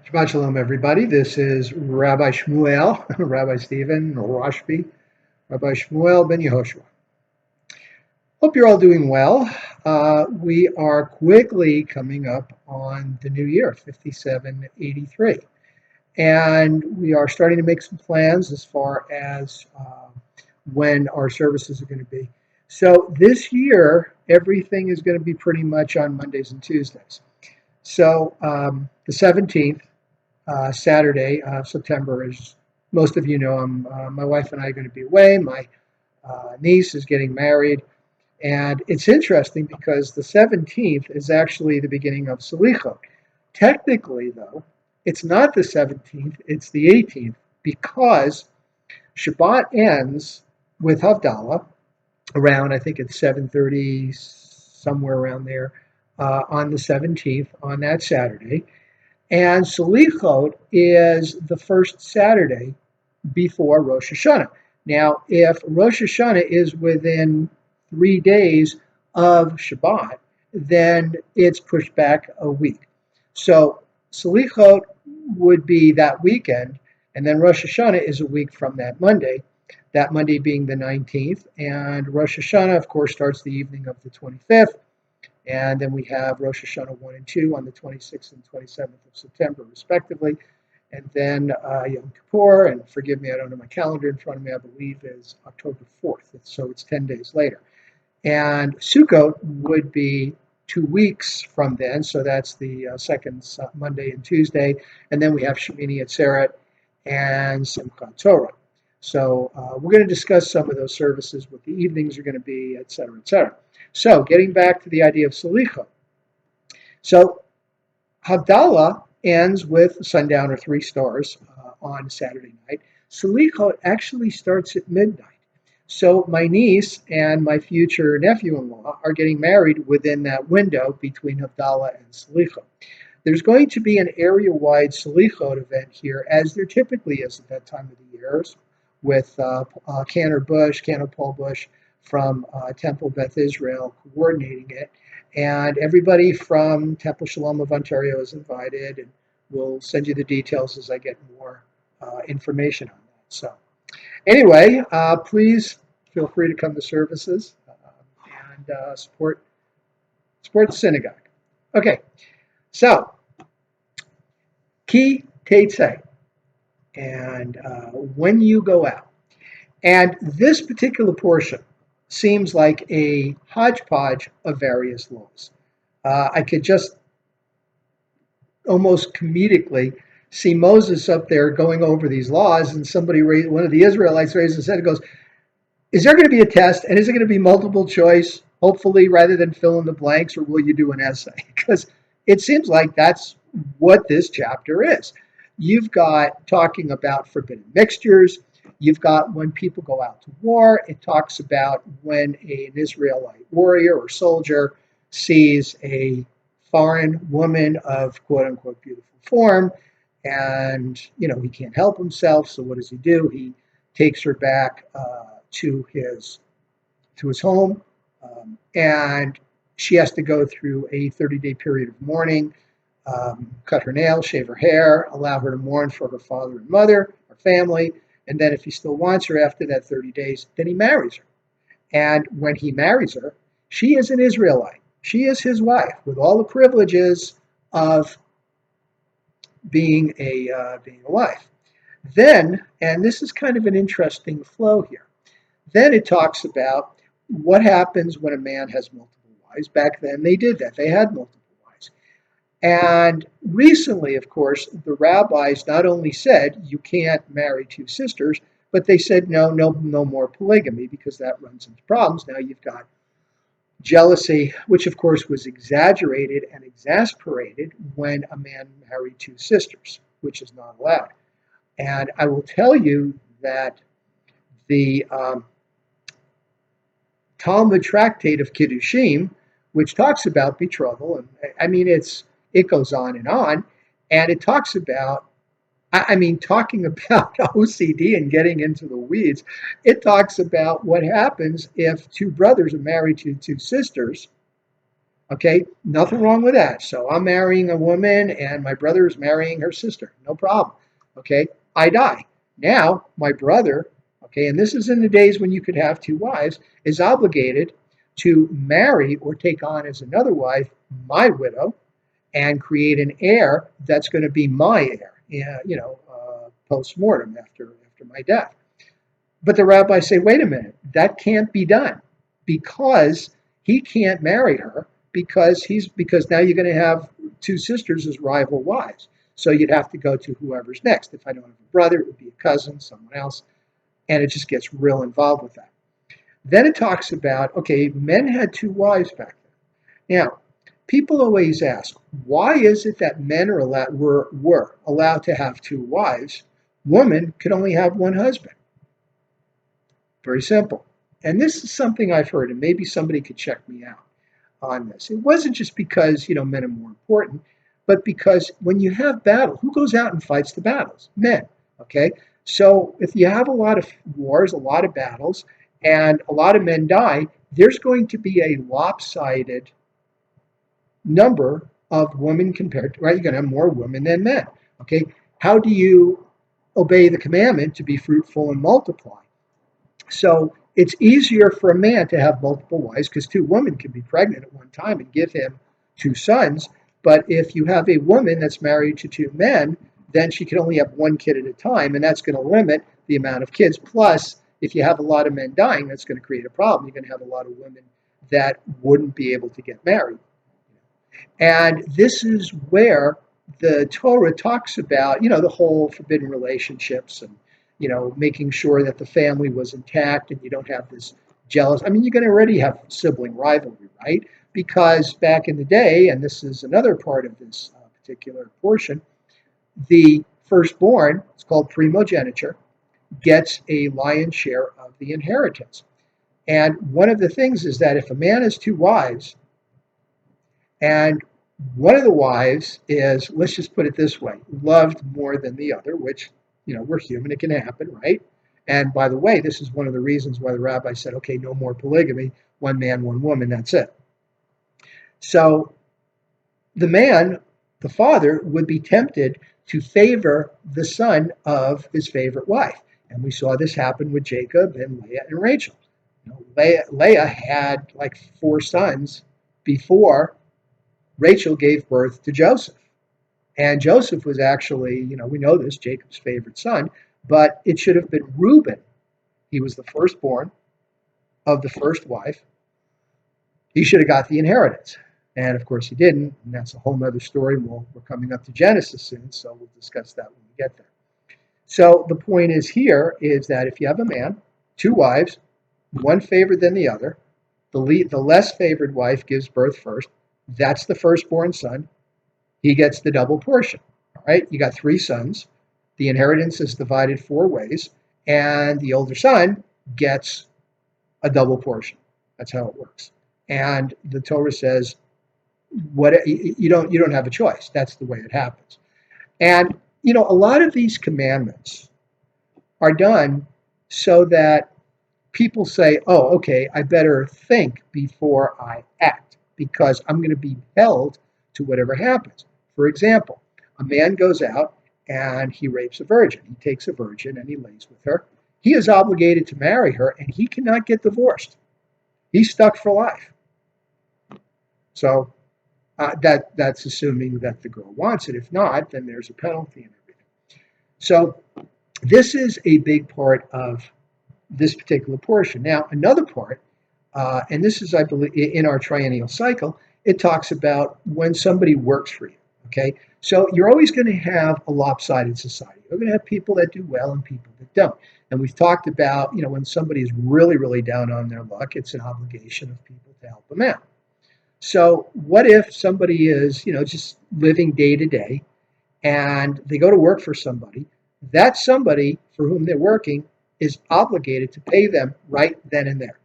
Shabbat Shalom, everybody. This is Rabbi Shmuel, Rabbi Stephen Rashbi, Rabbi Shmuel ben Yehoshua. Hope you're all doing well. We are quickly coming up on the new year, 5783. And we are starting to make some plans as far as when our services are going to be. So this year, everything is going to be pretty much on Mondays and Tuesdays. So the 17th, Saturday, September, as most of you know, my wife and I are going to be away. My niece is getting married. And it's interesting because the 17th is actually the beginning of Selichot. Technically, though, it's not the 17th, it's the 18th, because Shabbat ends with Havdalah around, I think it's 7:30, somewhere around there, on the 17th, on that Saturday. And Selichot is the first Saturday before Rosh Hashanah. Now, if Rosh Hashanah is within 3 days of Shabbat, then it's pushed back a week. So Selichot would be that weekend, and then Rosh Hashanah is a week from that Monday being the 19th. And Rosh Hashanah, of course, starts the evening of the 25th. And then we have Rosh Hashanah 1 and 2 on the 26th and 27th of September, respectively. And then Yom Kippur, and forgive me, I don't have my calendar in front of me, I believe is October 4th. So it's 10 days later. And Sukkot would be 2 weeks from then. So that's the second Monday and Tuesday. And then we have Shemini Atzeret and Simchat Torah. So we're going to discuss some of those services, what the evenings are going to be, et cetera, et cetera. So getting back to the idea of Selichot. So Havdalah ends with sundown or 3 stars on Saturday night. Selichot actually starts at midnight. So my niece and my future nephew-in-law are getting married within that window between Havdalah and Selichot. There's going to be an area-wide Selichot event here, as there typically is at that time of the year, with Cantor Paul Bush from Temple Beth Israel coordinating it. And everybody from Temple Shalom of Ontario is invited, and we'll send you the details as I get more information on that. So anyway, please feel free to come to services and support the synagogue. Okay, so key Teitzei, and when you go out. And this particular portion seems like a hodgepodge of various laws. I could just almost comedically see Moses up there going over these laws, and one of the Israelites raised his head and goes, is there going to be a test, and is it going to be multiple choice, hopefully, rather than fill in the blanks, or will you do an essay? Because it seems like that's what this chapter is. You've got talking about forbidden mixtures. You've got when people go out to war. It talks about when an Israelite warrior or soldier sees a foreign woman of quote-unquote beautiful form, and he can't help himself. So what does he do? He takes her back to his home, and she has to go through a 30-day period of mourning, cut her nails, shave her hair, allow her to mourn for her father and mother, her family, and then if he still wants her after that 30 days, then he marries her. And when he marries her, she is an Israelite. She is his wife with all the privileges of being a wife. Then, and this is kind of an interesting flow here, then it talks about what happens when a man has multiple wives. Back then they did that. They had multiple wives. And recently, of course, the rabbis not only said you can't marry 2 sisters, but they said no more polygamy, because that runs into problems. Now you've got jealousy, which of course was exaggerated and exasperated when a man married 2 sisters, which is not allowed. And I will tell you that the Talmud tractate of Kiddushin, which talks about betrothal, and I mean it goes on, and it talks about, talking about OCD and getting into the weeds, it talks about what happens if 2 brothers are married to 2 sisters, Okay, nothing wrong with that. So I'm marrying a woman and my brother is marrying her sister. No problem. Okay, I die. Now, my brother, okay, and this is in the days when you could have two wives, is obligated to marry or take on as another wife my widow and create an heir that's going to be my heir, post mortem after my death. But the rabbis say, wait a minute, that can't be done because he can't marry her because now you're going to have two sisters as rival wives. So you'd have to go to whoever's next. If I don't have a brother, it would be a cousin, someone else, and it just gets real involved with that. Then it talks about, okay, men had two wives back then. Now, people always ask, why is it that men were allowed to have two wives? Women could only have one husband. Very simple. And this is something I've heard, and maybe somebody could check me out on this. It wasn't just because, men are more important, but because when you have battle, who goes out and fights the battles? Men. Okay? So if you have a lot of wars, a lot of battles, and a lot of men die, there's going to be a lopsided number of women compared to, right? You're going to have more women than men. Okay? How do you obey the commandment to be fruitful and multiply? So it's easier for a man to have multiple wives because two women can be pregnant at one time and give him two sons. But if you have a woman that's married to two men, then she can only have one kid at a time, and that's going to limit the amount of kids. Plus, if you have a lot of men dying, that's going to create a problem. You're going to have a lot of women that wouldn't be able to get married. And this is where the Torah talks about, the whole forbidden relationships and, making sure that the family was intact and you don't have this jealous. I mean, you're going to already have sibling rivalry, right? Because back in the day, and this is another part of this particular portion, the firstborn, it's called primogeniture, gets a lion's share of the inheritance. And one of the things is that if a man has two wives, and one of the wives is, let's just put it this way, loved more than the other, which, we're human, it can happen, right? And by the way, this is one of the reasons why the rabbi said, okay, no more polygamy, one man, one woman, that's it. So the man, the father, would be tempted to favor the son of his favorite wife. And we saw this happen with Jacob and Leah and Rachel. Leah had like 4 sons before Rachel gave birth to Joseph. And Joseph was actually, we know this, Jacob's favorite son, but it should have been Reuben. He was the firstborn of the first wife. He should have got the inheritance. And of course he didn't, and that's a whole other story. We're coming up to Genesis soon, so we'll discuss that when we get there. So the point is here is that if you have a man, 2 wives, one favored than the other, the less favored wife gives birth first. That's the firstborn son. He gets the double portion. All right, you got 3 sons. The inheritance is divided 4 ways, and the older son gets a double portion. That's how it works. And the Torah says, you don't have a choice. That's the way it happens. And a lot of these commandments are done so that people say, oh, okay, I better think before I act because I'm going to be held to whatever happens. For example, a man goes out and he rapes a virgin. He takes a virgin and he lays with her. He is obligated to marry her and he cannot get divorced. He's stuck for life. So that's assuming that the girl wants it. If not, then there's a penalty and everything. So this is a big part of this particular portion. Now, another part, and this is, I believe, in our triennial cycle, it talks about when somebody works for you, okay? So you're always going to have a lopsided society. You're going to have people that do well and people that don't. And we've talked about, when somebody is really, really down on their luck, it's an obligation of people to help them out. So what if somebody is, just living day to day and they go to work for somebody? That somebody for whom they're working is obligated to pay them right then and there,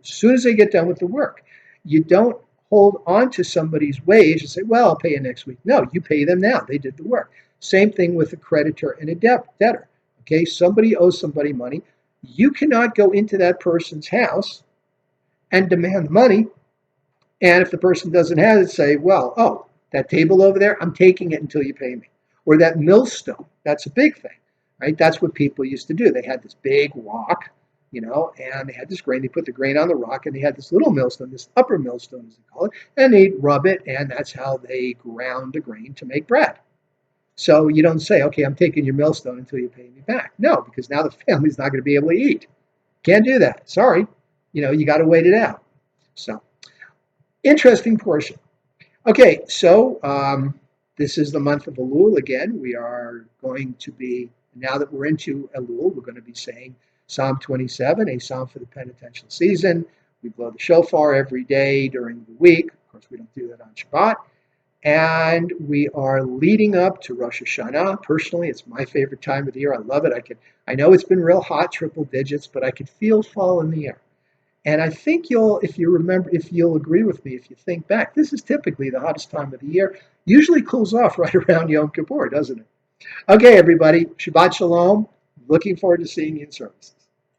as soon as they get done with the work. You don't hold on to somebody's wage and say, well, I'll pay you next week. No, you pay them now. They did the work. Same thing with a creditor and a debtor. Okay, somebody owes somebody money. You cannot go into that person's house and demand money And if the person doesn't have it, say, well, oh, that table over there, I'm taking it until you pay me. Or that millstone, that's a big thing, right? That's what people used to do. They had this big rock, and they had this grain. They put the grain on the rock, and they had this little millstone, this upper millstone, as they call it, and they'd rub it, and that's how they ground the grain to make bread. So you don't say, okay, I'm taking your millstone until you pay me back. No, because now the family's not going to be able to eat. Can't do that. Sorry. You got to wait it out. So, interesting portion. Okay, so this is the month of Elul again. We are going to be, now that we're into Elul, we're going to be saying Psalm 27, a psalm for the penitential season. We blow the shofar every day during the week. Of course, we don't do that on Shabbat. And we are leading up to Rosh Hashanah. Personally, it's my favorite time of the year. I love it. I know it's been real hot, triple digits, but I could feel fall in the air. And I think if you'll agree with me, if you think back, this is typically the hottest time of the year. Usually cools off right around Yom Kippur, doesn't it? Okay, everybody, Shabbat Shalom. Looking forward to seeing you in services.